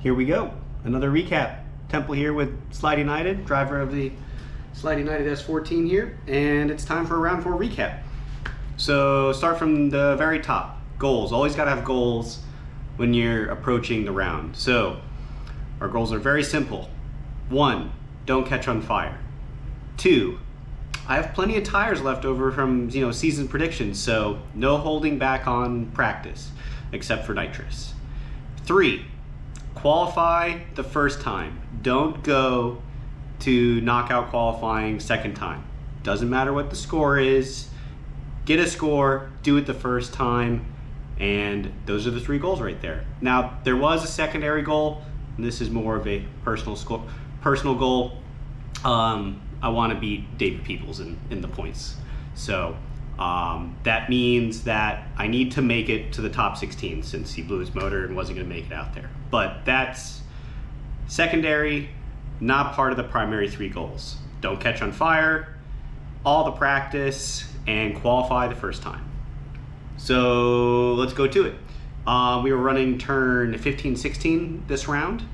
Here we go, another recap. Temple here with Slide United, driver of the Slide United S14 here, and it's time for a round 4 recap. So start from the very top. Goals, always gotta have goals when you're approaching the round. So our goals are very simple. 1, don't catch on fire. 2, I have plenty of tires left over from season predictions, so no holding back on practice, except for Nitrous. 3, qualify the first time. Don't go to knockout qualifying second time. Doesn't matter what the score is. Get a score, do it the first time, and those are the 3 goals right there. Now, there was a secondary goal, and this is more of a personal goal. I want to beat David Peoples in the points. So that means that I need to make it to the top 16 since he blew his motor and wasn't going to make it out there. But that's secondary, not part of the primary 3 goals. Don't catch on fire, all the practice, and qualify the first time. So let's go to it. We were running turn 15-16 this round,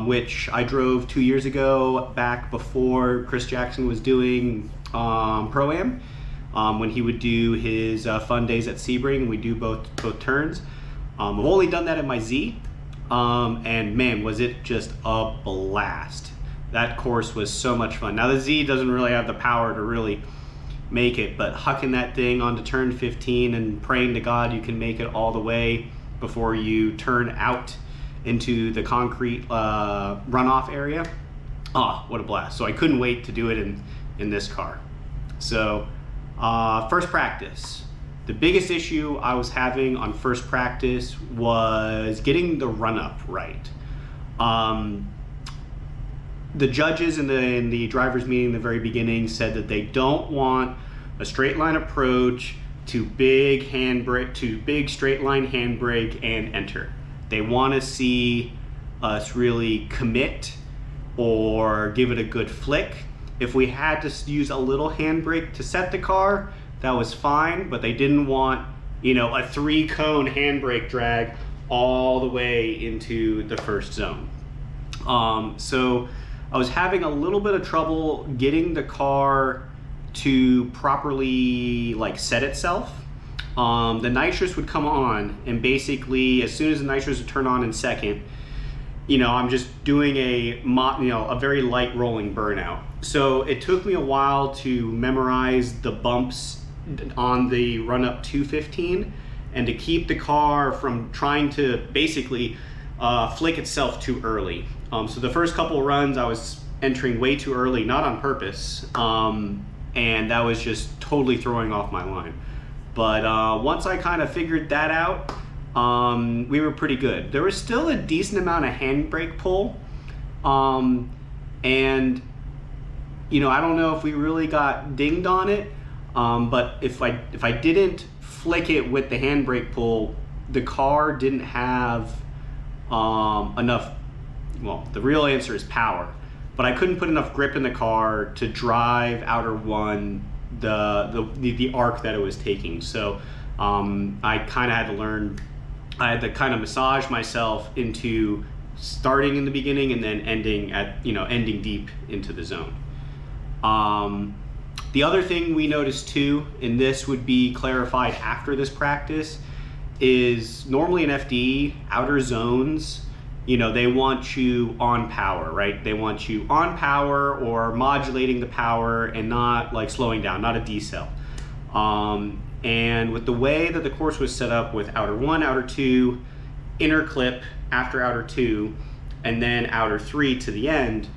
which I drove 2 years ago, back before Chris Jackson was doing Pro-Am, when he would do his fun days at Sebring, and we do both turns. I've only done that in my Z, and man, was it just a blast. That course was so much fun. Now the Z doesn't really have the power to really make it, but hucking that thing onto turn 15 and praying to God you can make it all the way before you turn out into the concrete runoff area. Oh, what a blast. So I couldn't wait to do it in this car. So first practice. The biggest issue I was having on first practice was getting the run-up right. The judges in the driver's meeting in the very beginning said that they don't want a straight line approach to big handbrake, to big straight line handbrake and enter. They want to see us really commit or give it a good flick. If we had to use a little handbrake to set the car, that was fine, but they didn't want, a 3-cone handbrake drag all the way into the first zone. So I was having a little bit of trouble getting the car to properly set itself. The nitrous would come on, and basically as soon as the nitrous would turn on in second, I'm just doing a very light rolling burnout. So it took me a while to memorize the bumps on the run up to 15 and to keep the car from trying to basically flick itself too early. So the first couple of runs I was entering way too early, not on purpose, and that was just totally throwing off my line. But once I kind of figured that out, we were pretty good. There was still a decent amount of handbrake pull, and I don't know if we really got dinged on it, but if I didn't flick it with the handbrake pull, the car didn't have enough. Well, the real answer is power, but I couldn't put enough grip in the car to drive outer one the arc that it was taking. So I kind of had to learn. I had to kind of massage myself into starting in the beginning and then ending deep into the zone. The other thing we noticed too, and this would be clarified after this practice, is normally in FD outer zones, they want you on power, right? They want you on power or modulating the power and not slowing down, not a decel. And with the way that the course was set up with outer 1, outer 2, inner clip after outer 2, and then outer 3 to the end,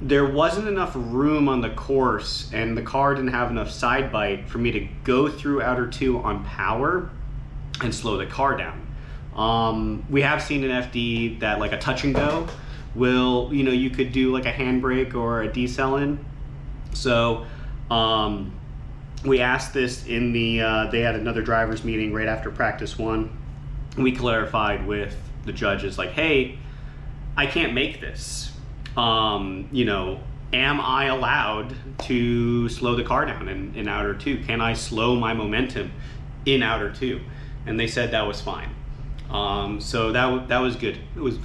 there wasn't enough room on the course and the car didn't have enough side bite for me to go through outer 2 on power and slow the car down. We have seen in FD that a touch and go will, you could do a handbrake or a decel in. So we asked this in they had another driver's meeting right after practice 1. We clarified with the judges hey, I can't make this. Am I allowed to slow the car down in outer 2? Can I slow my momentum in outer 2? And they said that was fine. So that was good. It was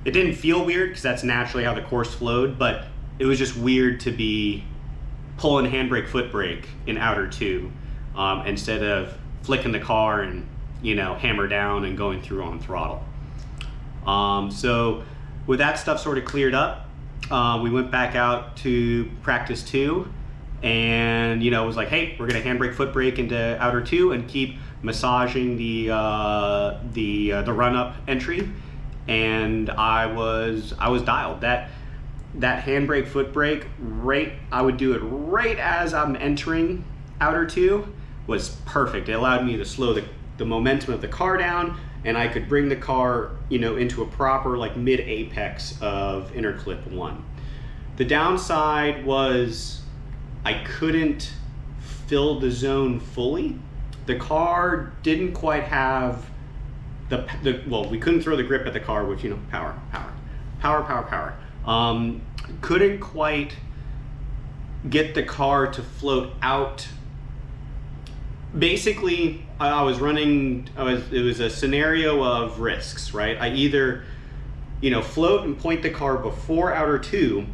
it didn't feel weird because that's naturally how the course flowed, but it was just weird to be pulling handbrake, foot brake in outer two instead of flicking the car and, you know, hammer down and going through on throttle. So with that stuff sort of cleared up, we went back out to practice 2, and, you know, it was like, hey, we're gonna handbrake, foot brake into outer 2 and keep massaging the run-up entry. And I was dialed. That handbrake, foot brake, I would do it right as I'm entering outer 2, was perfect. It allowed me to slow the momentum of the car down, and I could bring the car, you know, into a proper like mid apex of interclip 1. The downside was I couldn't fill the zone fully. The car didn't quite have well, we couldn't throw the grip at the car, which, you know, power. Couldn't quite get the car to float out. Basically, it was a scenario of risks, right? I either, you know, float and point the car before outer 2,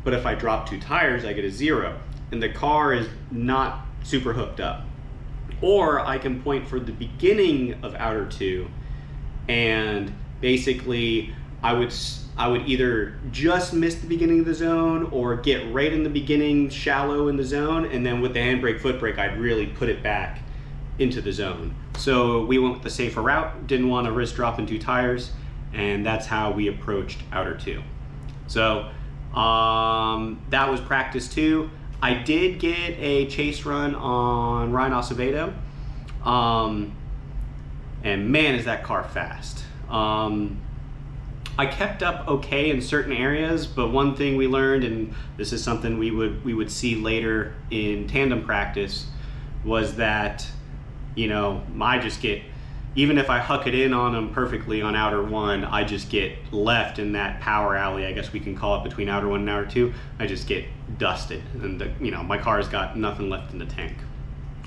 but if I drop 2 tires, I get a 0, and the car is not super hooked up. Or I can point for the beginning of outer 2, and basically I would either just miss the beginning of the zone or get right in the beginning, shallow in the zone, and then with the handbrake, foot brake, I'd really put it back into the zone. So we went with the safer route, didn't want to risk dropping 2 tires, and that's how we approached outer 2. So that was practice 2. I did get a chase run on Ryan Acevedo, and man, is that car fast. I kept up okay in certain areas, but one thing we learned, and this is something we would see later in tandem practice, was that, you know, I just get, even if I huck it in on them perfectly on outer 1, I just get left in that power alley, I guess we can call it, between outer 1 and outer 2. I just get dusted, and you know, my car's got nothing left in the tank.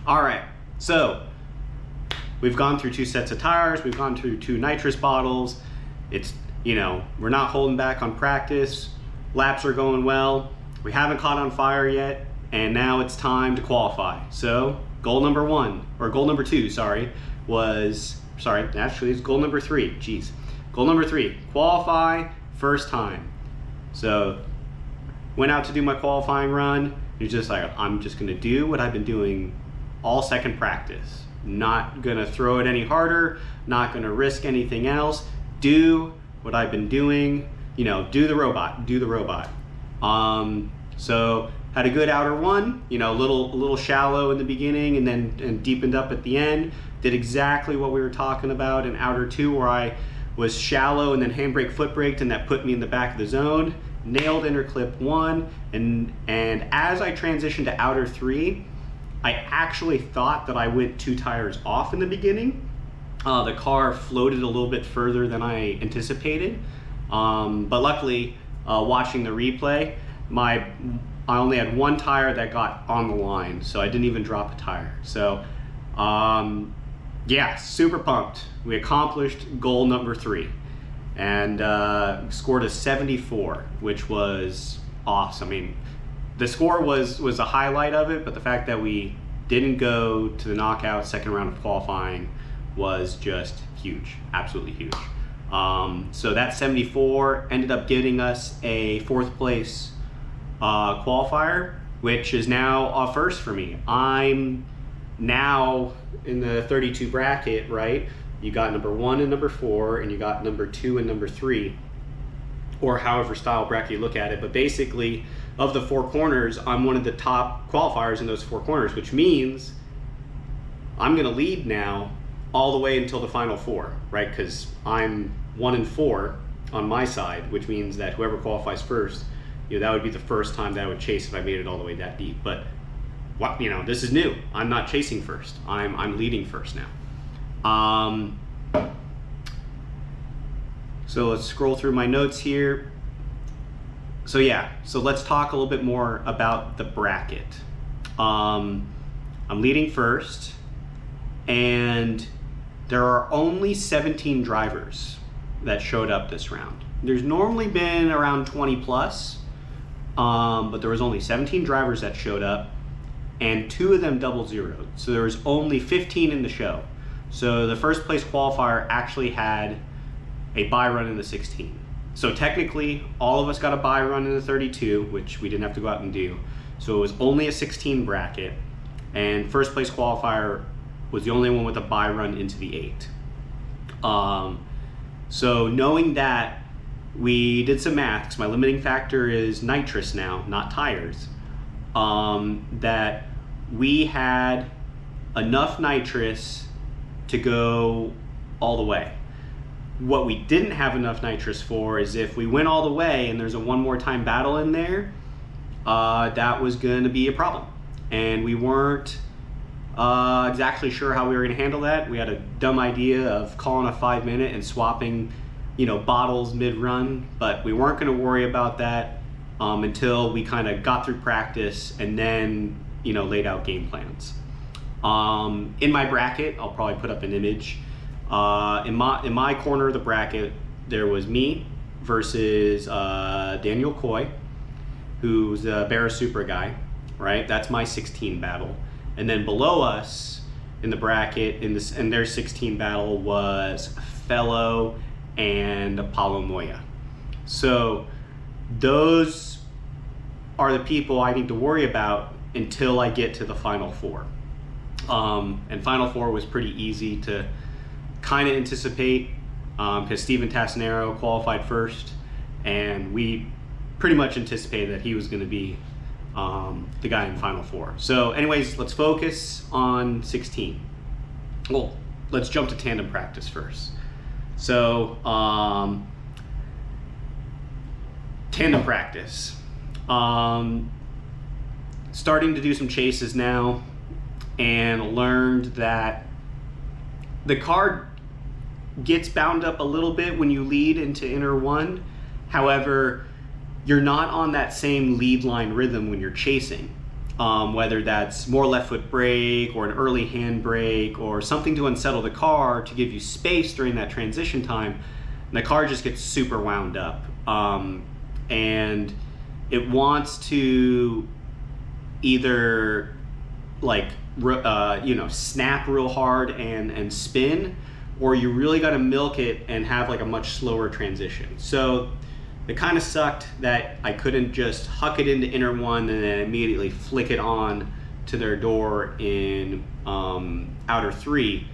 All right, so we've gone through 2 sets of tires, we've gone through 2 nitrous bottles. It's, you know, we're not holding back on practice, laps are going well, we haven't caught on fire yet, and now it's time to qualify. So goal number 2, actually it's goal number 3, geez. Goal number 3, qualify first time. So went out to do my qualifying run, it's just like, I'm just gonna do what I've been doing all second practice. Not gonna throw it any harder, not gonna risk anything else, do what I've been doing, you know, do the robot. So had a good outer 1, you know, a little shallow in the beginning and deepened up at the end. Did exactly what we were talking about in outer 2, where I was shallow and then handbrake, foot braked, and that put me in the back of the zone. Nailed interclip 1, and as I transitioned to outer 3, I actually thought that I went 2 tires off in the beginning. The car floated a little bit further than I anticipated, but luckily, watching the replay, I only had 1 tire that got on the line, so I didn't even drop a tire. So yeah, super pumped. We accomplished goal number 3 and scored a 74, which was awesome. I mean, the score was a highlight of it, but the fact that we didn't go to the knockout second round of qualifying was just huge, absolutely huge. So that 74 ended up getting us a 4th place qualifier, which is now a first for me. I'm now in the 32 bracket, right? You got number 1 and number 4, and you got number 2 and number 3, or however style bracket you look at it. But basically, of the 4 corners, I'm one of the top qualifiers in those 4 corners, which means I'm gonna lead now all the way until the final 4, right? Because I'm 1 and 4 on my side, which means that whoever qualifies first, you know, that would be the first time that I would chase if I made it all the way that deep. But what, you know, this is new. I'm not chasing first. I'm leading first now. So let's scroll through my notes here. So yeah, so let's talk a little bit more about the bracket. I'm leading first, and there are only 17 drivers that showed up this round. There's normally been around 20 plus, but there was only 17 drivers that showed up, and 2 of them double zeroed. So there was only 15 in the show. So the first place qualifier actually had a bye run in the 16. So technically, all of us got a bye run in the 32, which we didn't have to go out and do. So it was only a 16 bracket, and first place qualifier was the only one with a bye run into the 8. So knowing that, we did some math, because my limiting factor is nitrous now, not tires, that we had enough nitrous to go all the way. What we didn't have enough nitrous for is if we went all the way and there's a one more time battle in there, that was going to be a problem. And we weren't exactly sure how we were going to handle that. We had a dumb idea of calling a 5-minute and swapping, bottles mid-run, but we weren't going to worry about that until we kind of got through practice and then, laid out game plans. In my bracket, I'll probably put up an image. In my corner of the bracket, there was me versus Daniel Coy, who's a Barra Supra guy, right? That's my 16 battle. And then below us in the bracket, in their 16 battle was Fellow and Paulo Moya. So those are the people I need to worry about until I get to the Final Four. And Final Four was pretty easy to kind of anticipate because Steven Tassinaro qualified first, and we pretty much anticipated that he was going to be the guy in Final Four. So anyways, let's focus on 16. Well, let's jump to tandem practice first. So tandem practice. Starting to do some chases now, and learned that the car gets bound up a little bit when you lead into inner one. However, you're not on that same lead line rhythm when you're chasing, whether that's more left foot brake or an early hand brake or something to unsettle the car to give you space during that transition time. And the car just gets super wound up, and it wants to either snap real hard and spin, or you really got to milk it and have like a much slower transition. So it kind of sucked that I couldn't just huck it into inner one and then immediately flick it on to their door in outer 3.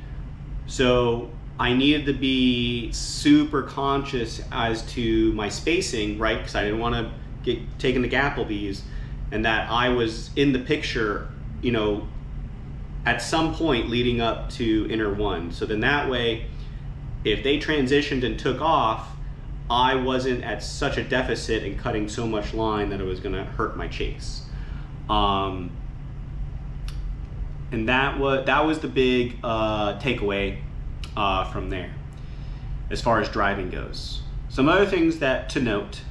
So I needed to be super conscious as to my spacing, right? Because I didn't want to get taken to Gapplebee's, and that I was in the picture, at some point leading up to inner 1. So then that way, if they transitioned and took off, I wasn't at such a deficit and cutting so much line that it was going to hurt my chase. And that was the big takeaway from there as far as driving goes. Some other things that to note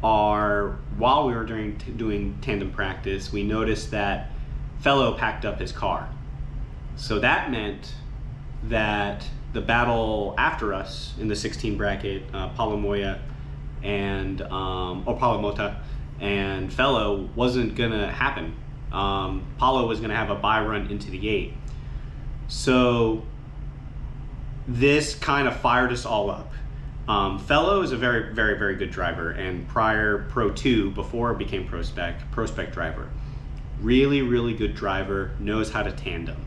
are, while we were doing tandem practice, we noticed that Fellow packed up his car. So that meant that the battle after us in the 16 bracket, Paulo Moya and Paulo Mota and Fellow, wasn't gonna happen. Paulo was gonna have a bye run into the 8. So this kind of fired us all up. Fellow is a very, very, very good driver, and prior Pro 2, before it became Pro Spec driver. Really, really good driver, knows how to tandem.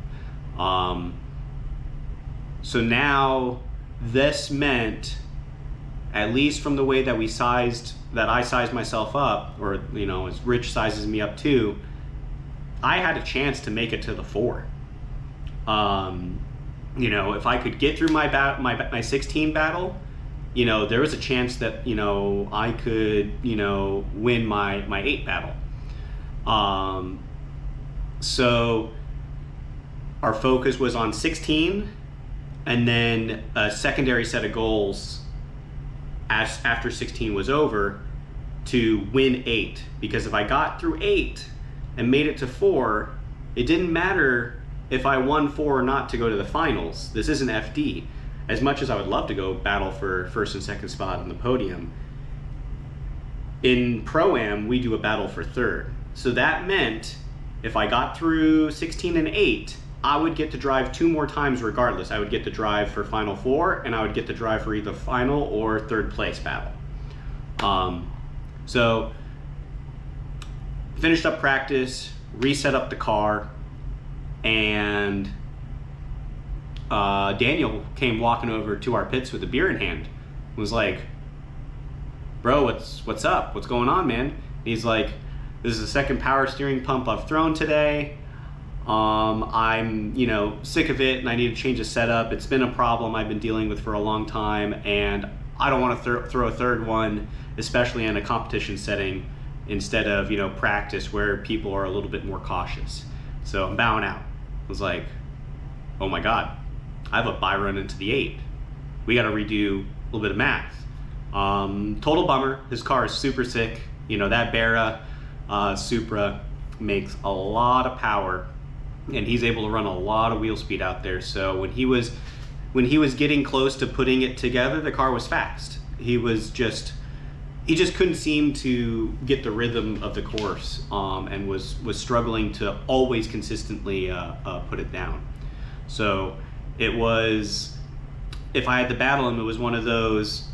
So now this meant, at least from the way that I sized myself up, or as Rich sizes me up too, I had a chance to make it to the 4. If I could get through my 16 battle, there was a chance that I could win my 8 battle. So our focus was on 16, and then a secondary set of goals after 16 was over to win 8, because if I got through 8 and made it to 4, it didn't matter if I won 4 or not to go to the finals. This isn't FD. as much as I would love to go battle for first and second spot on the podium, in Pro-Am, we do a battle for third. So that meant if I got through 16 and 8, I would get to drive 2 more times regardless. I would get to drive for Final 4, and I would get to drive for either final or third place battle. So finished up practice, reset up the car, and Daniel came walking over to our pits with a beer in hand. Was like, bro, what's up? What's going on, man? And he's like, this is the second power steering pump I've thrown today. I'm, sick of it and I need to change the setup. It's been a problem I've been dealing with for a long time, and I don't want to throw a third one, especially in a competition setting, instead of, practice where people are a little bit more cautious. So I'm bowing out. I was like, oh my God, I have a bye run into the 8. We got to redo a little bit of math. Total bummer. His car is super sick. That Barra Supra makes a lot of power, and he's able to run a lot of wheel speed out there. So when he was getting close to putting it together, the car was fast. He just couldn't seem to get the rhythm of the course, and was struggling to always consistently put it down. So it was, if I had to battle him, it was one of those,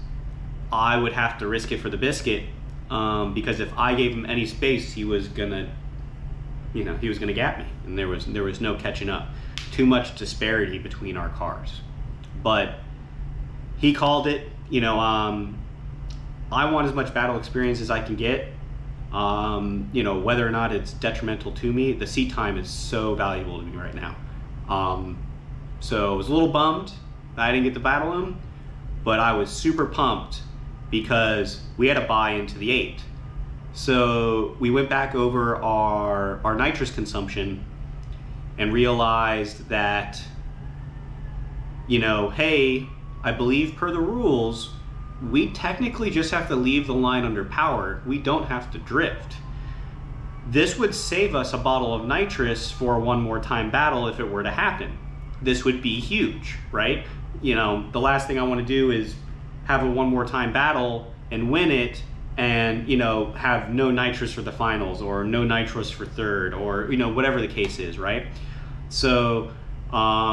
I would have to risk it for the biscuit, because if I gave him any space, he was gonna gap me, and there was no catching up. Too much disparity between our cars. But he called it. I want as much battle experience as I can get. Whether or not it's detrimental to me, the seat time is so valuable to me right now. So I was a little bummed I didn't get to battle him, but I was super pumped because we had a buy into the 8. So we went back over our nitrous consumption and realized that, hey, I believe per the rules, we technically just have to leave the line under power. We don't have to drift. This would save us a bottle of nitrous for a one more time battle if it were to happen. This would be huge, right? The last thing I want to do is have a one more time battle and win it, and have no nitrous for the finals, or no nitrous for third, or whatever the case is, right? So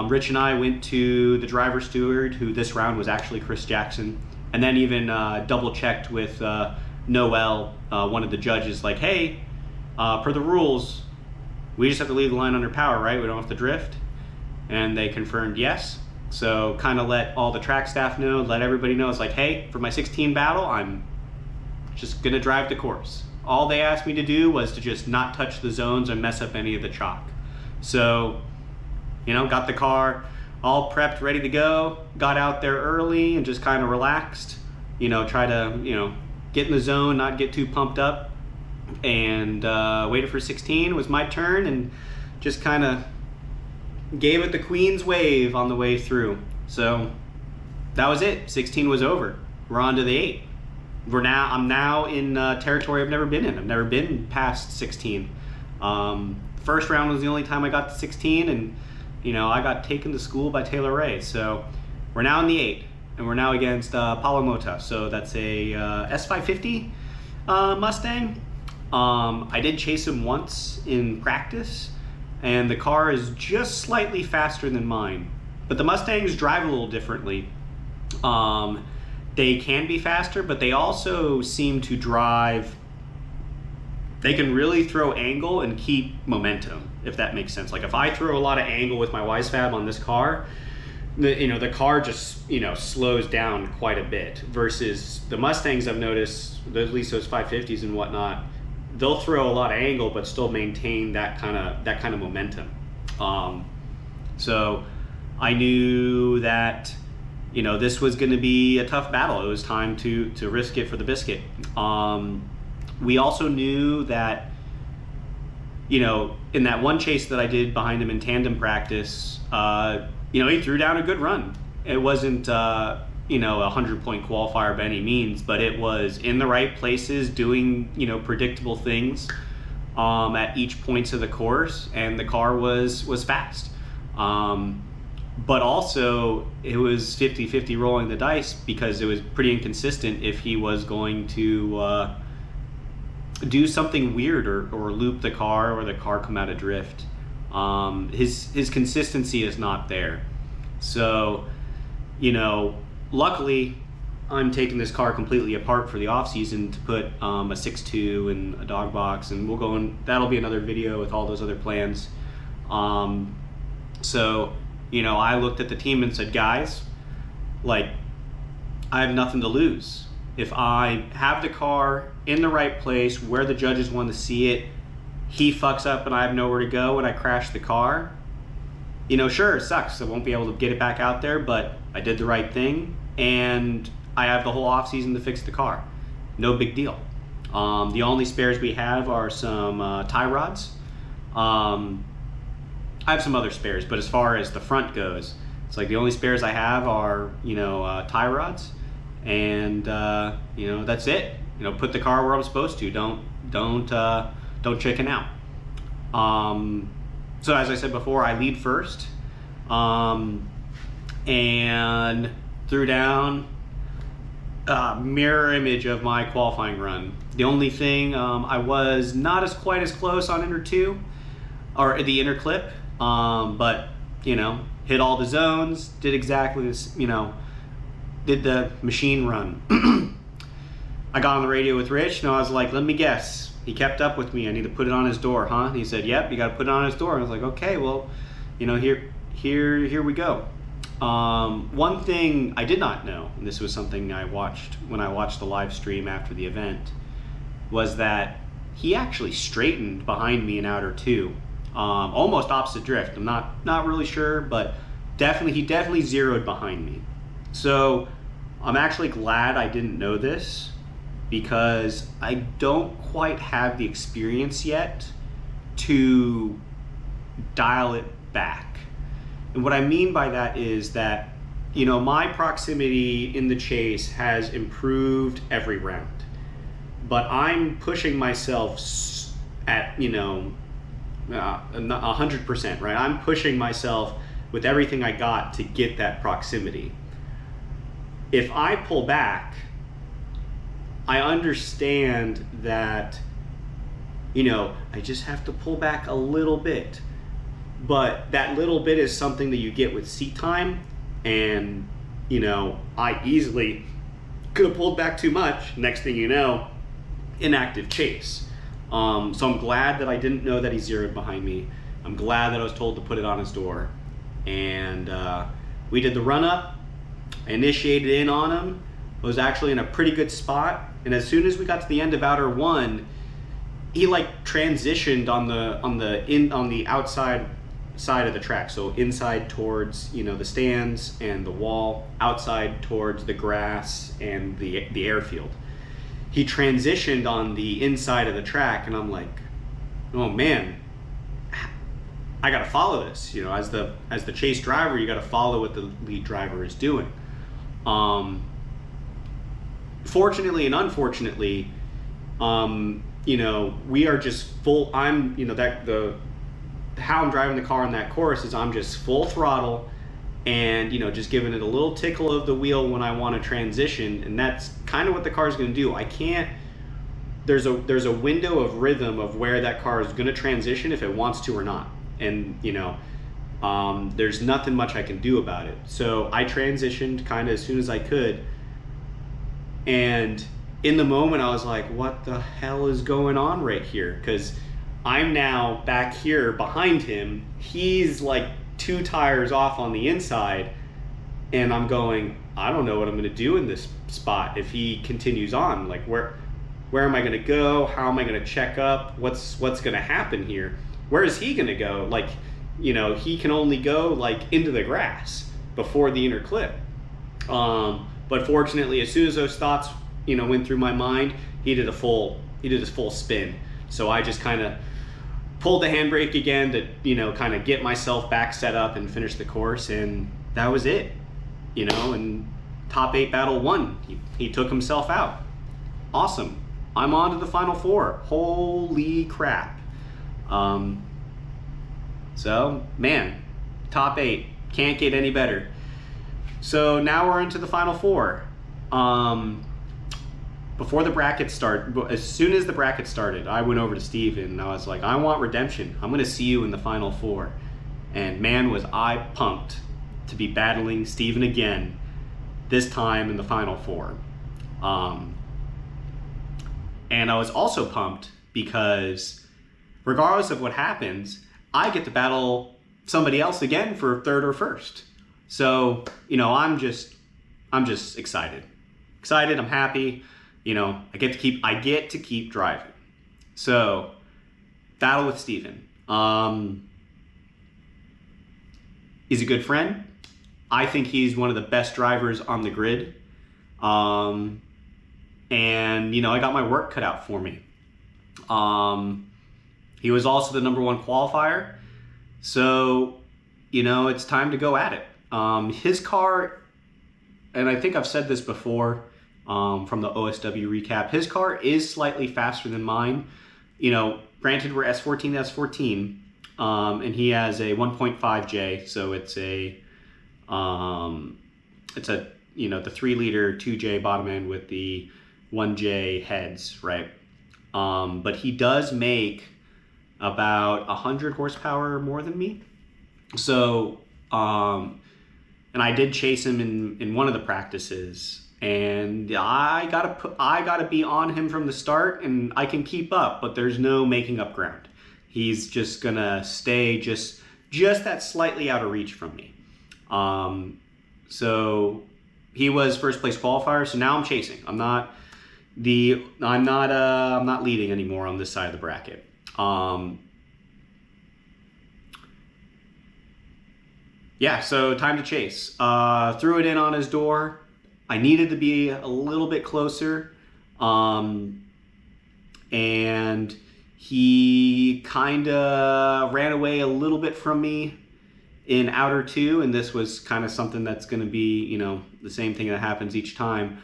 Rich and I went to the driver steward, who this round was actually Chris Jackson, and then even double checked with Noel, one of the judges, like, hey, per the rules, we just have to leave the line under power, right? We don't have to drift. And they confirmed yes. So kind of let all the track staff know, let everybody know, it's like, hey, for my 16 battle, I'm just gonna drive the course. All they asked me to do was to just not touch the zones and mess up any of the chalk. So, got the car all prepped, ready to go, got out there early and just kind of relaxed, try to, get in the zone, not get too pumped up, and waited for 16. It was my turn, and just kind of gave it the Queen's wave on the way through. So that was it. 16 was over. We're on to the 8. I'm now in territory I've never been in. I've never been past 16. First round was the only time I got to 16, and I got taken to school by Taylor Ray. So we're now in the 8, and we're now against Paulo Mota. So that's a S550 Mustang. I did chase him once in practice, and the car is just slightly faster than mine. But the Mustangs drive a little differently. They can be faster, but they also seem to drive, they can really throw angle and keep momentum, if that makes sense. Like if I throw a lot of angle with my Wisefab on this car, the car just slows down quite a bit, versus the Mustangs I've noticed, at least those 550s and whatnot, they'll throw a lot of angle but still maintain that kind of momentum. So I knew that this was going to be a tough battle. It was time to risk it for the biscuit. We also knew that in that one chase that I did behind him in Tandem Practice, he threw down a good run. It wasn't a 100-point qualifier by any means, but it was in the right places, doing predictable things at each points of the course, and the car was fast. but also it was 50-50 rolling the dice, because it was pretty inconsistent if he was going to do something weird or loop the car, or the car come out of drift. His consistency is not there. So, you know, luckily I'm taking this car completely apart for the off season to put a 6.2 and a dog box, and we'll go in, that'll be another video with all those other plans. So, you know, I looked at the team and said, guys, like, I have nothing to lose. If I have the car in the right place where the judges want to see it, he fucks up and I have nowhere to go and I crash the car, you know, sure, it sucks. I won't be able to get it back out there, but I did the right thing, and I have the whole off season to fix the car. No big deal. The only spares we have are some tie rods. I have some other spares, but as far as the front goes, it's like the only spares I have are, you know, tie rods, and you know, that's it. You know, put the car where I'm supposed to. Don't chicken out. So as I said before, I lead first, and threw down a mirror image of my qualifying run. The only thing, I was not quite as close on inner 2, or the inner clip, but, you know, hit all the zones, did exactly this, you know, did the machine run. I got on the radio with Rich, and I was like, let me guess. He kept up with me. I need to put it on his door, huh? And he said, yep, you got to put it on his door. I was like, okay, well, you know, here we go. One thing I did not know, and this was something I watched when I watched the live stream after the event, was that he actually straightened behind me in outer 2, almost opposite drift. I'm not really sure, but he definitely zeroed behind me. So I'm actually glad I didn't know this, because I don't quite have the experience yet to dial it back. And what I mean by that is that, you know, my proximity in the chase has improved every round, but I'm pushing myself at, you know, 100%, right? I'm pushing myself with everything I got to get that proximity. If I pull back, I understand that, you know, I just have to pull back a little bit, but that little bit is something that you get with seat time, and, you know, I easily could have pulled back too much. Next thing you know, inactive chase. So I'm glad that I didn't know that he zeroed behind me. I'm glad that I was told to put it on his door, and we did the run up. I initiated in on him. I was actually in a pretty good spot, and as soon as we got to the end of outer 1, he like transitioned on the outside side of the track, so inside towards, you know, the stands and the wall, outside towards the grass and the airfield. He transitioned on the inside of the track, and I'm like, oh man, I gotta follow this. You know, as the chase driver, you gotta follow what the lead driver is doing. Fortunately and unfortunately, you know, we are just full. I'm, you know, how I'm driving the car on that course is I'm just full throttle, and, you know, just giving it a little tickle of the wheel when I want to transition, and that's kind of what the car is going to do. I can't. There's a window of rhythm of where that car is going to transition if it wants to or not, and, you know, there's nothing much I can do about it. So I transitioned kind of as soon as I could. And in the moment, I was like, what the hell is going on right here? Because I'm now back here behind him. He's like 2 tires off on the inside. And I'm going, I don't know what I'm going to do in this spot if he continues on. Like, where am I going to go? How am I going to check up? What's going to happen here? Where is he going to go? Like, you know, he can only go like into the grass before the inner clip. But fortunately, as soon as those thoughts, you know, went through my mind, he did his full spin. So I just kind of pulled the handbrake again to, you know, kind of get myself back set up and finish the course, and that was it. You know, and top 8 battle won. He took himself out. Awesome. I'm on to the final 4. Holy crap. So, man, top 8. Can't get any better. So now we're into the final four. Before the bracket start, as soon as the bracket started, I went over to Steve and I was like, I want redemption. I'm going to see you in the final four. And man, was I pumped to be battling Steven again, this time in the final four. And I was also pumped because regardless of what happens, I get to battle somebody else again for third or first. So, you know, I'm just excited. I'm happy. You know, I get to keep driving. So, battle with Steven. He's a good friend. I think he's one of the best drivers on the grid. And, you know, I got my work cut out for me. He was also the #1 qualifier. So, you know, it's time to go at it. His car, and I think I've said this before, from the OSW recap, his car is slightly faster than mine. You know, granted we're S14, and he has a 1.5J, so it's a, you know, the 3-liter 2J bottom end with the 1J heads, right? But he does make about 100 horsepower more than me. So, and I did chase him in one of the practices, and I gotta be on him from the start, and I can keep up, but there's no making up ground. He's just gonna stay just that slightly out of reach from me. So he was first place qualifier, so now I'm chasing. I'm not leading anymore on this side of the bracket. Yeah, so time to chase. Threw it in on his door. I needed to be a little bit closer. And he kind of ran away a little bit from me in outer 2, and this was kind of something that's going to be, you know, the same thing that happens each time.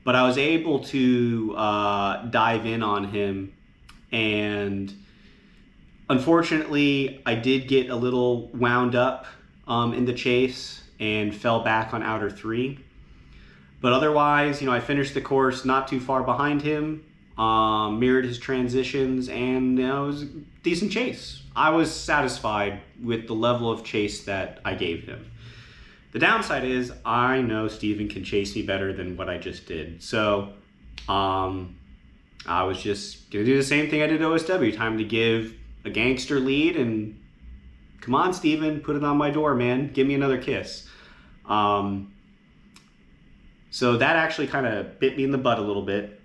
But I was able to dive in on him, and unfortunately, I did get a little wound up in the chase and fell back on outer 3. But otherwise, you know, I finished the course not too far behind him, mirrored his transitions, and, you know, it was a decent chase. I was satisfied with the level of chase that I gave him. The downside is I know Steven can chase me better than what I just did. So I was just going to do the same thing I did at OSW. Time to give a gangster lead, and come on, Steven, put it on my door, man. Give me another kiss. So that actually kind of bit me in the butt a little bit.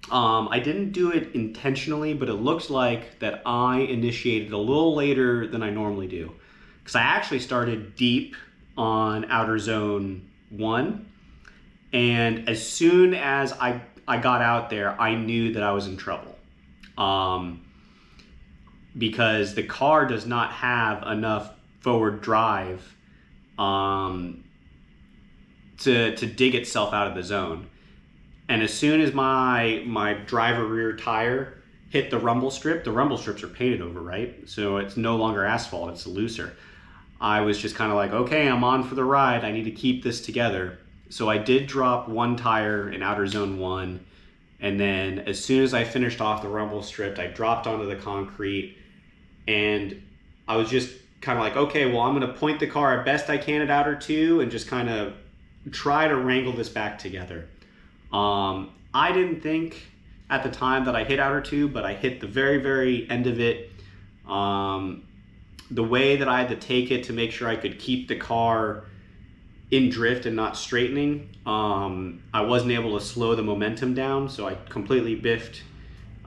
I didn't do it intentionally, but it looks like that I initiated a little later than I normally do. Because I actually started deep on outer zone 1. And as soon as I got out there, I knew that I was in trouble. Because the car does not have enough forward drive to dig itself out of the zone. And as soon as my driver rear tire hit the rumble strips are painted over, right? So it's no longer asphalt, it's looser. I was just kind of like, okay, I'm on for the ride. I need to keep this together. So I did drop one tire in outer zone 1. And then as soon as I finished off the rumble strip, I dropped onto the concrete. And I was just kind of like, okay, well, I'm going to point the car as best I can at outer 2 and just kind of try to wrangle this back together. I didn't think at the time that I hit outer 2, but I hit the very, very end of it. The way that I had to take it to make sure I could keep the car in drift and not straightening, I wasn't able to slow the momentum down, so I completely biffed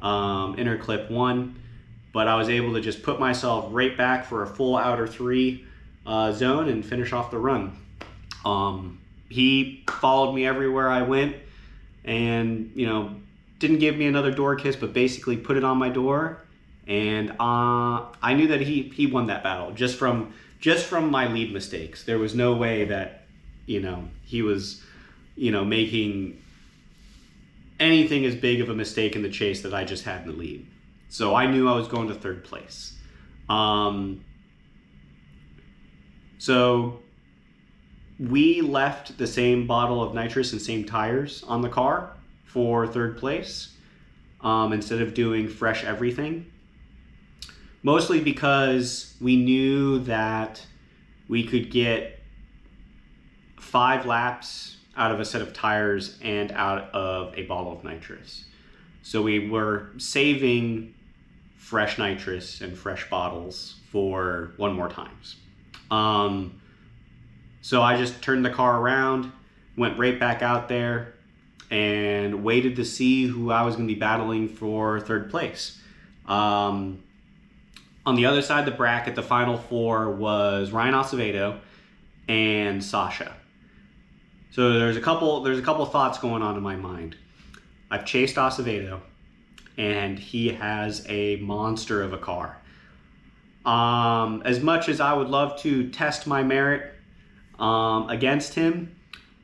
inner clip 1. But I was able to just put myself right back for a full outer 3 zone and finish off the run. He followed me everywhere I went, and, you know, didn't give me another door kiss, but basically put it on my door. And I knew that he won that battle just from my lead mistakes. There was no way that, you know, he was, you know, making anything as big of a mistake in the chase that I just had in the lead. So I knew I was going to third place. So we left the same bottle of nitrous and same tires on the car for third place instead of doing fresh everything. Mostly because we knew that we could get 5 laps out of a set of tires and out of a bottle of nitrous. So we were saving fresh nitrous and fresh bottles for one more times. So I just turned the car around, went right back out there, and waited to see who I was going to be battling for third place. On the other side of the bracket, the final 4 was Ryan Acevedo and Sasha. So there's a couple thoughts going on in my mind. I've chased Acevedo, and he has a monster of a car. As much as I would love to test my merit against him,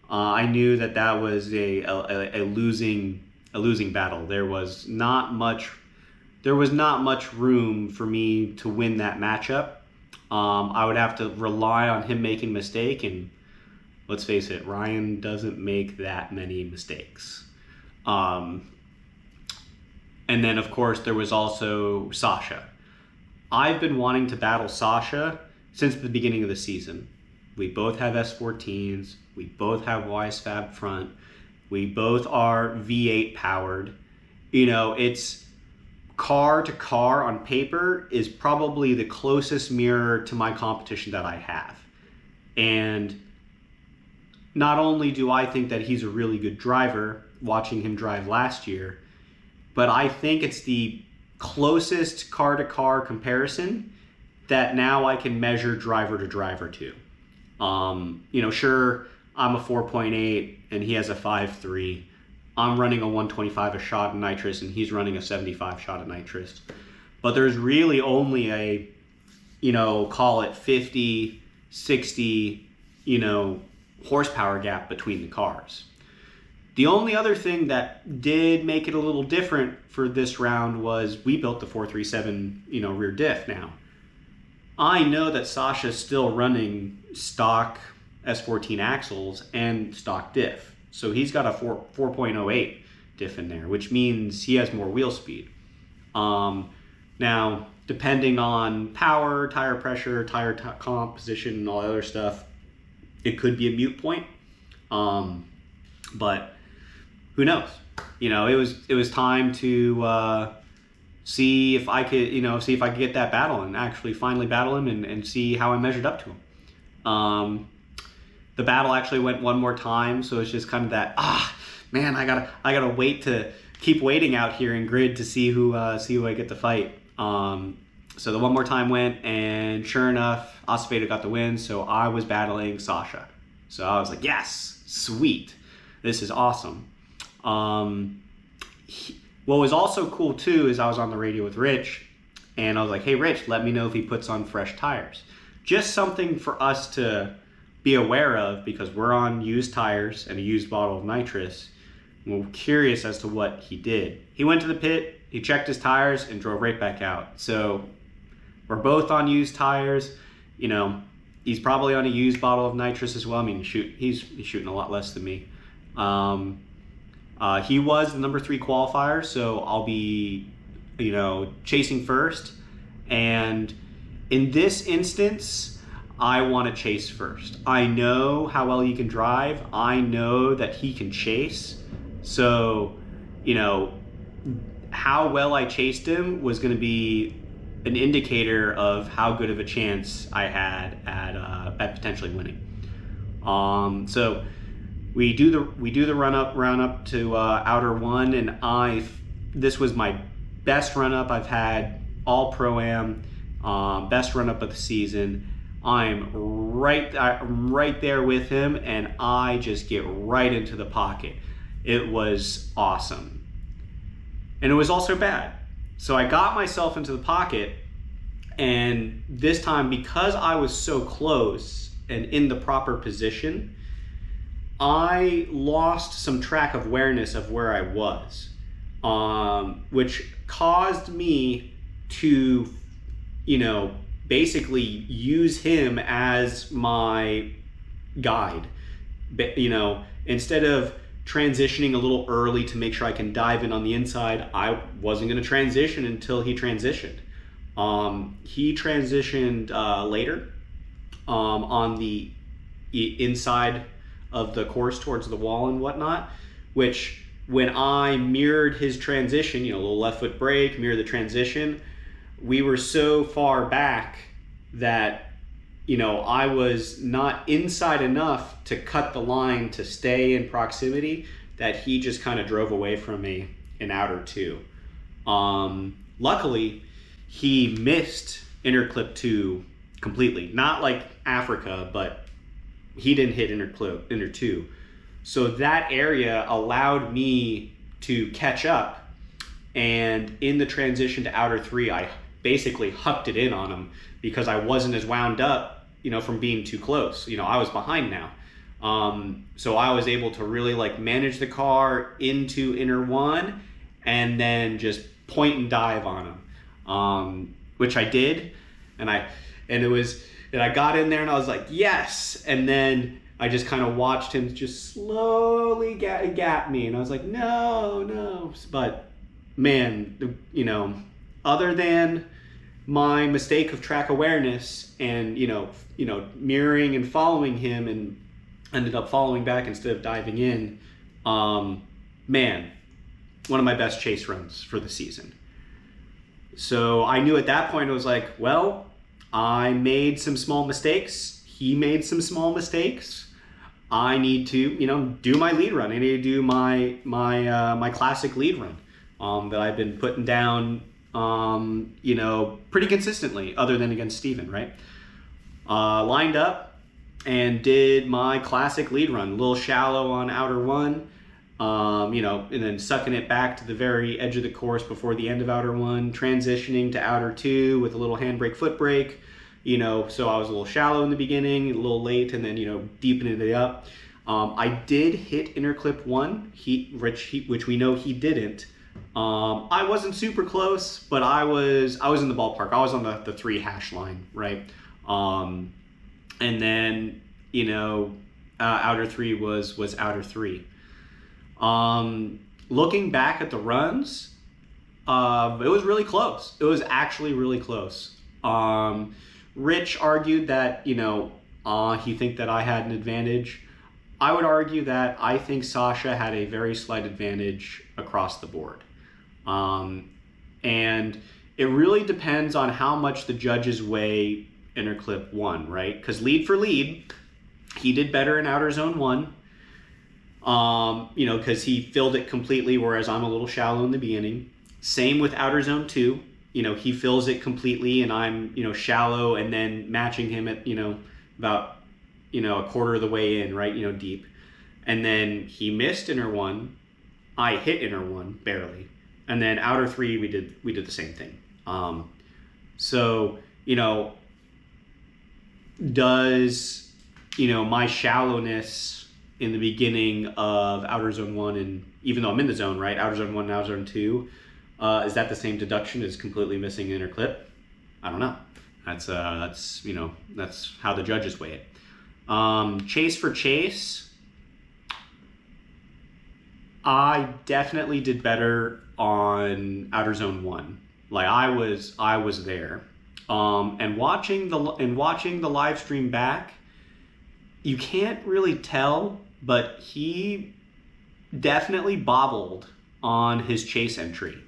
I knew that was a losing battle. There was not much room for me to win that matchup. I would have to rely on him making a mistake, and let's face it, Ryan doesn't make that many mistakes. And then, of course, there was also Sasha. I've been wanting to battle Sasha since the beginning of the season. We both have S14s. We both have YSFAB front. We both are V8 powered. You know, it's car to car on paper is probably the closest mirror to my competition that I have. And not only do I think that he's a really good driver, watching him drive last year, but I think it's the closest car-to-car comparison that now I can measure driver to driver to. You know, sure, I'm a 4.8 and he has a 5.3. I'm running a 125 a shot of nitrous and he's running a 75 shot of nitrous. But there's really only a, you know, call it 50, 60, you know, horsepower gap between the cars. The only other thing that did make it a little different for this round was we built the 437, you know, rear diff now. I know that Sasha's still running stock S14 axles and stock diff. So he's got a 4.08 diff in there, which means he has more wheel speed. Now, depending on power, tire pressure, tire composition, and all that other stuff, it could be a moot point. But who knows? You know, it was time to see if I could, you know, see if I could get that battle and actually finally battle him and see how I measured up to him. The battle actually went one more time, so it's just kind of that, man, I gotta keep waiting out here in grid to see who I get to fight. So the one more time went, and sure enough, Acevedo got the win, so I was battling Sasha. So I was like, yes, sweet, this is awesome. What was also cool too is I was on the radio with Rich, and I was like, hey Rich, let me know if he puts on fresh tires. Just something for us to be aware of, because we're on used tires and a used bottle of nitrous. We're curious as to what he did. He went to the pit, he checked his tires, and drove right back out. So we're both on used tires. You know, he's probably on a used bottle of nitrous as well. I mean, he's shooting a lot less than me. He was the number 3 qualifier, so I'll be, you know, chasing first. And in this instance, I want to chase first. I know how well he can drive. I know that he can chase. So, you know, how well I chased him was going to be an indicator of how good of a chance I had at potentially winning. So we do the run up to outer one, and this was my best run up I've had all Pro-Am, best run up of the season. I'm right there with him, and I just get right into the pocket. It was awesome. And it was also bad. So I got myself into the pocket, and this time, because I was so close and in the proper position, I lost some track of awareness of where I was, which caused me to, you know, basically use him as my guide. you know, instead of transitioning a little early to make sure I can dive in on the inside, I wasn't going to transition until he transitioned. He transitioned later on the inside of the course towards the wall and whatnot, which when I mirrored his transition, you know, a little left foot brake, mirror the transition, we were so far back that, you know, I was not inside enough to cut the line to stay in proximity, that he just kind of drove away from me in outer two. Luckily, he missed inner clip 2 completely. Not like Africa, but he didn't hit inner 2. So that area allowed me to catch up, and in the transition to outer 3, I basically hucked it in on him because I wasn't as wound up, you know, from being too close. You know, I was behind now. So I was able to really like manage the car into inner 1 and then just point and dive on him, which I did. And I got in there and I was like, yes. And then I just kind of watched him just slowly gap me. And I was like, no. But man, you know, other than my mistake of track awareness and, you know, mirroring and following him and ended up following back instead of diving in, man, one of my best chase runs for the season. So I knew at that point, I was like, well, I made some small mistakes. He made some small mistakes. I need to, you know, do my lead run. I need to do my classic lead run that I've been putting down, you know, pretty consistently, other than against Steven, right? Lined up and did my classic lead run, a little shallow on outer 1, you know, and then sucking it back to the very edge of the course before the end of outer 1, transitioning to outer 2 with a little handbrake, foot brake, you know, so I was a little shallow in the beginning, a little late, and then, you know, deepening it up. I did hit inner clip 1, which we know he didn't. I wasn't super close, but I was in the ballpark. I was on the 3 hash line, right? And then, you know, outer 3 was outer 3. Looking back at the runs, it was really close. It was actually really close. Rich argued that, you know, he think that I had an advantage. I would argue that I think Sasha had a very slight advantage across the board. And it really depends on how much the judges weigh inner clip 1, right? Because lead for lead, he did better in outer zone 1. You know, because he filled it completely, whereas I'm a little shallow in the beginning. Same with outer zone 2. You know, he fills it completely and I'm, you know, shallow, and then matching him at, you know, about, you know, a quarter of the way in, right, you know, deep. And then he missed inner 1. I hit inner 1, barely. And then outer 3, we did the same thing. So, you know, does, you know, my shallowness in the beginning of outer zone 1, and even though I'm in the zone, right, outer zone 1 and outer zone 2, is that the same deduction as completely missing inner clip? I don't know. That's you know, that's how the judges weigh it. Chase for chase, I definitely did better on outer zone 1. Like I was there. And watching the live stream back, you can't really tell, but he definitely bobbled on his chase entry.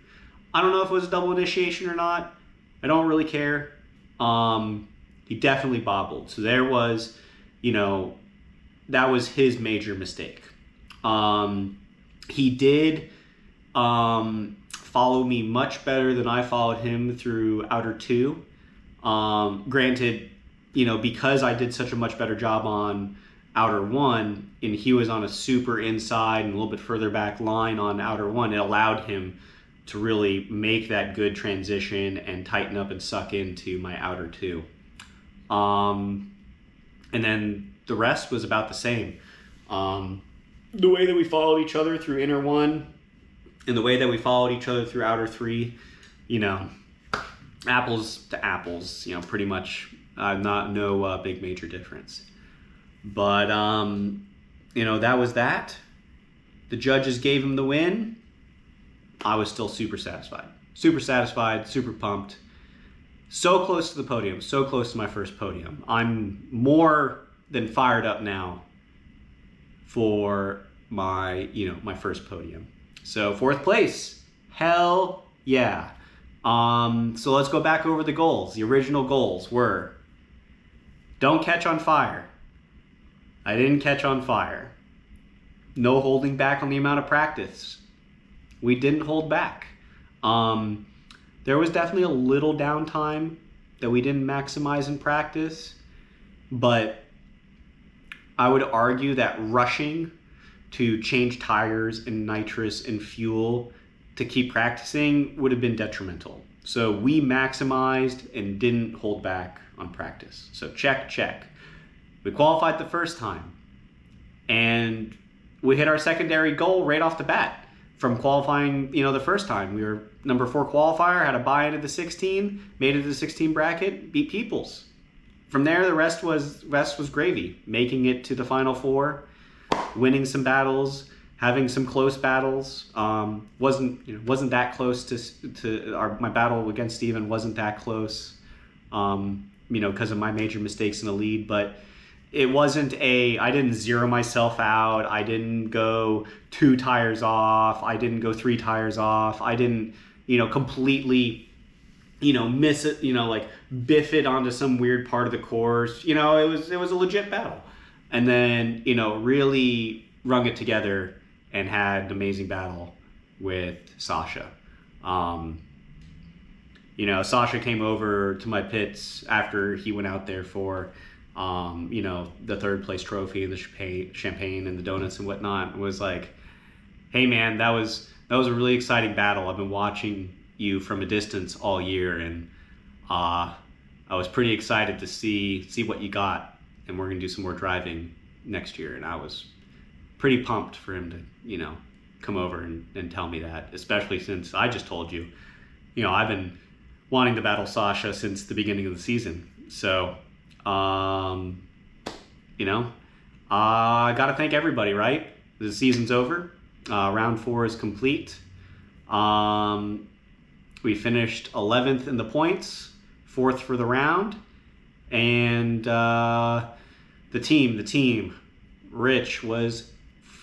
I don't know if it was a double initiation or not. I don't really care. He definitely bobbled. So there was, you know, that was his major mistake. He did follow me much better than I followed him through outer 2. Granted, you know, because I did such a much better job on outer 1 and he was on a super inside and a little bit further back line on outer 1, it allowed him to really make that good transition and tighten up and suck into my outer 2. And then the rest was about the same. The way that we followed each other through inner 1 and the way that we followed each other through outer 3, you know, apples to apples, you know, pretty much no big major difference. But that was that. The judges gave him the win. I was still super satisfied, super pumped. So close to the podium, so close to my first podium. I'm more than fired up now for my first podium. So 4th place, hell yeah. So let's go back over the goals. The original goals were, don't catch on fire. I didn't catch on fire. No holding back on the amount of practice. We didn't hold back. There was definitely a little downtime that we didn't maximize in practice, but I would argue that rushing to change tires and nitrous and fuel to keep practicing would have been detrimental. So we maximized and didn't hold back on practice. So check. We qualified the first time, and we hit our secondary goal right off the bat from qualifying, the first time. We were number 4 qualifier, had a bye into the 16, made it to the 16 bracket, beat Peoples. From there, the rest was gravy. Making it to the Final 4, winning some battles, having some close battles. Wasn't that close to my battle against Steven wasn't that close, because of my major mistakes in the lead, but it wasn't I didn't zero myself out. I didn't go 2 tires off. I didn't go 3 tires off. I didn't, completely, miss it, like biff it onto some weird part of the course. It was a legit battle. And then, really wrung it together and had an amazing battle with Sasha. Sasha came over to my pits after he went out there for the 3rd place trophy and the champagne and the donuts and whatnot. It was like, hey man, that was a really exciting battle. I've been watching you from a distance all year, and I was pretty excited to see what you got, and we're gonna do some more driving next year. And I was pretty pumped for him to come over and tell me that, especially since I just told you, I've been wanting to battle Sasha since the beginning of the season. So I gotta thank everybody, right? The season's over. Round 4 is complete. We finished 11th in the points, 4th for the round, and the team, Rich was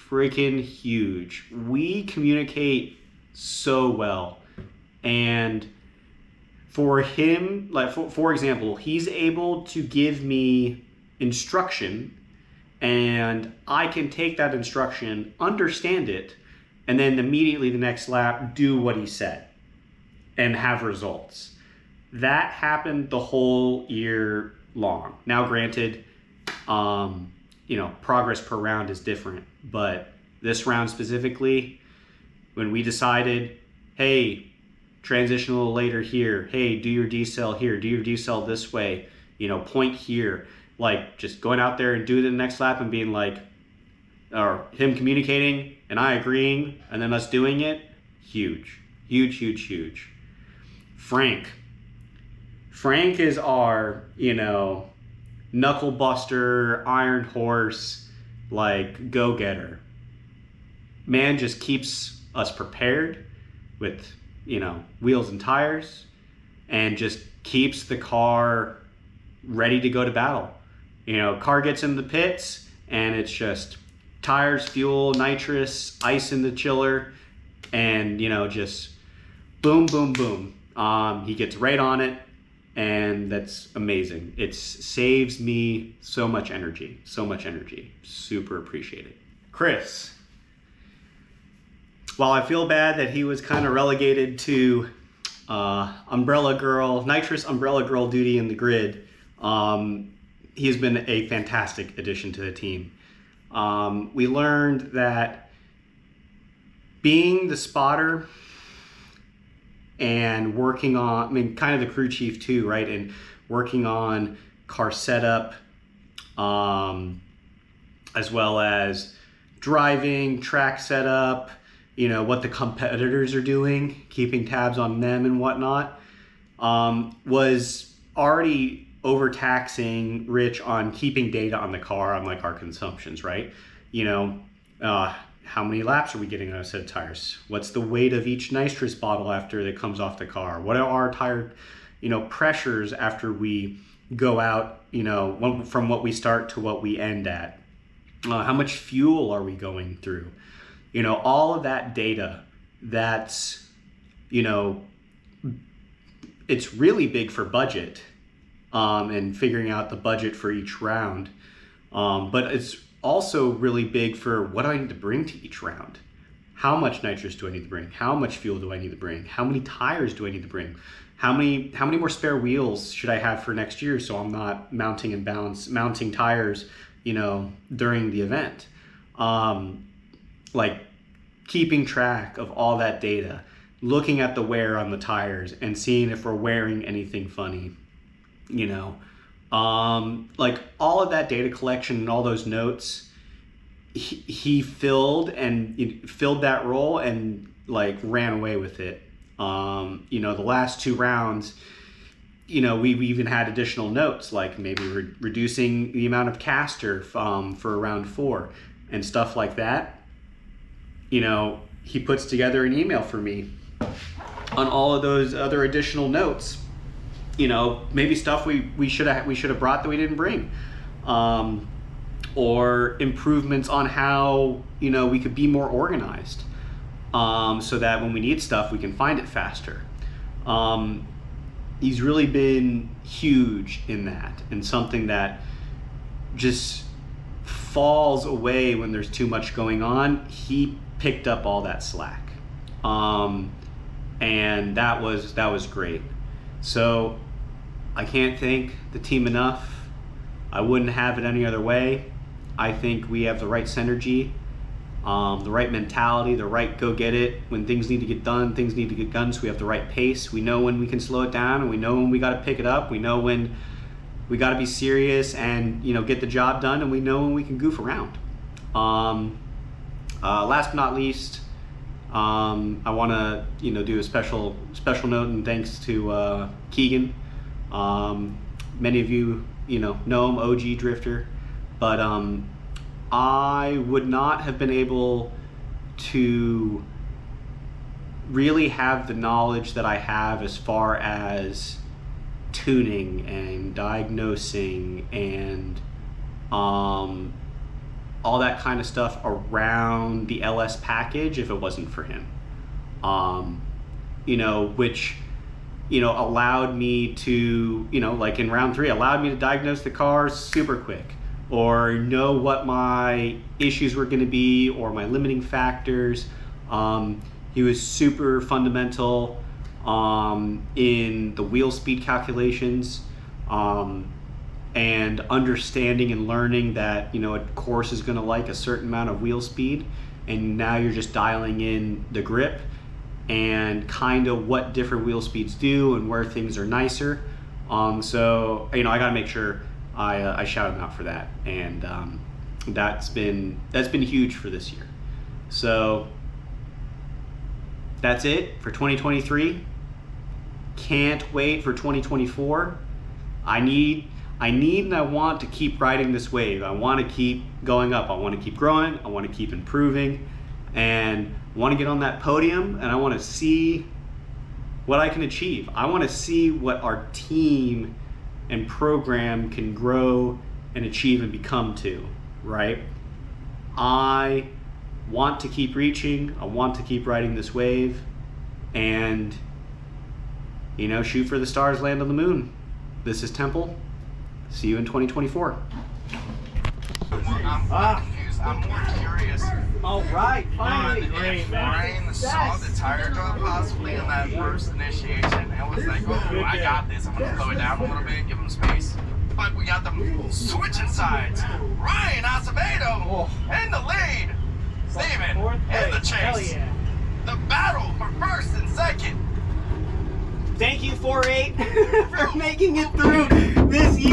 freaking huge. We communicate so well, and for him, like for example, he's able to give me instruction, and I can take that instruction, understand it, and then immediately the next lap do what he said and have results. That happened the whole year long. Now granted, progress per round is different, but this round specifically, when we decided, hey, transition a little later here, hey, do your decel here, do your decel this way, point here, like just going out there and doing it the next lap and being like, or him communicating and I agreeing and then us doing it, huge. Frank is our, knuckle buster, iron horse, like go-getter. Man just keeps us prepared with, wheels and tires, and just keeps the car ready to go to battle. Car gets in the pits and it's just tires, fuel, nitrous, ice in the chiller, and just boom, boom, boom. He gets right on it, and that's amazing. It saves me so much energy. Super appreciate it. Chris, while I feel bad that he was kind of relegated to Nitrous Umbrella Girl duty in the grid, he's been a fantastic addition to the team. We learned that being the spotter and working on, kind of the crew chief too, right? And working on car setup, as well as driving, track setup, what the competitors are doing, keeping tabs on them and whatnot, was already overtaxing Rich on keeping data on the car, on like our consumptions, right? You know, how many laps are we getting on a set of tires? What's the weight of each nitrous bottle after it comes off the car? What are our tire, pressures after we go out, from what we start to what we end at? How much fuel are we going through? All of that data, that's, it's really big for budget, and figuring out the budget for each round. But it's also really big for what do I need to bring to each round? How much nitrous do I need to bring? How much fuel do I need to bring? How many tires do I need to bring? How many more spare wheels should I have for next year so I'm not mounting tires, during the event? Like keeping track of all that data, looking at the wear on the tires and seeing if we're wearing anything funny, like all of that data collection and all those notes, he filled that role and like ran away with it. The last 2 rounds, we've even had additional notes, like maybe reducing the amount of caster for round 4 and stuff like that. He puts together an email for me on all of those other additional notes. Maybe stuff we should have brought that we didn't bring, or improvements on how we could be more organized, so that when we need stuff we can find it faster. He's really been huge in that, and something that just falls away when there's too much going on. He picked up all that slack, and that was great. So I can't thank the team enough. I wouldn't have it any other way. I think we have the right synergy, the right mentality, the right go get it. When things need to get done, things need to get done, so we have the right pace. We know when we can slow it down, and we know when we got to pick it up. We know when we got to be serious and get the job done, and we know when we can goof around. Last but not least, I want to do a special note and thanks to Keegan. Many of you know him, OG drifter, but I would not have been able to really have the knowledge that I have as far as tuning and diagnosing and all that kind of stuff around the LS package if it wasn't for him. Which allowed me to, like in round 3, allowed me to diagnose the car super quick, or know what my issues were going to be or my limiting factors. He was super fundamental in the wheel speed calculations, and understanding and learning that a course is going to like a certain amount of wheel speed, and now you're just dialing in the grip and kind of what different wheel speeds do and where things are nicer. So I got to make sure I shout him out for that, and that's been huge for this year. So that's it for 2023. Can't wait for 2024. I need and I want to keep riding this wave. I want to keep going up. I want to keep growing. I want to keep improving, and I want to get on that podium, and I want to see what I can achieve. I want to see what our team and program can grow and achieve and become to, right? I want to keep reaching. I want to keep riding this wave, and shoot for the stars, land on the moon. This is Temple. See you in 2024. I'm more curious. All right, finally. If Ryan saw the tire drop possibly in that first initiation and was like, oh, I got this. I'm going to slow it down a little bit, give him space. But we got them switching sides. Ryan Acevedo in the lead. Steven in the chase. Yeah. The battle for first and second. Thank you, 4-8, for making it through this year.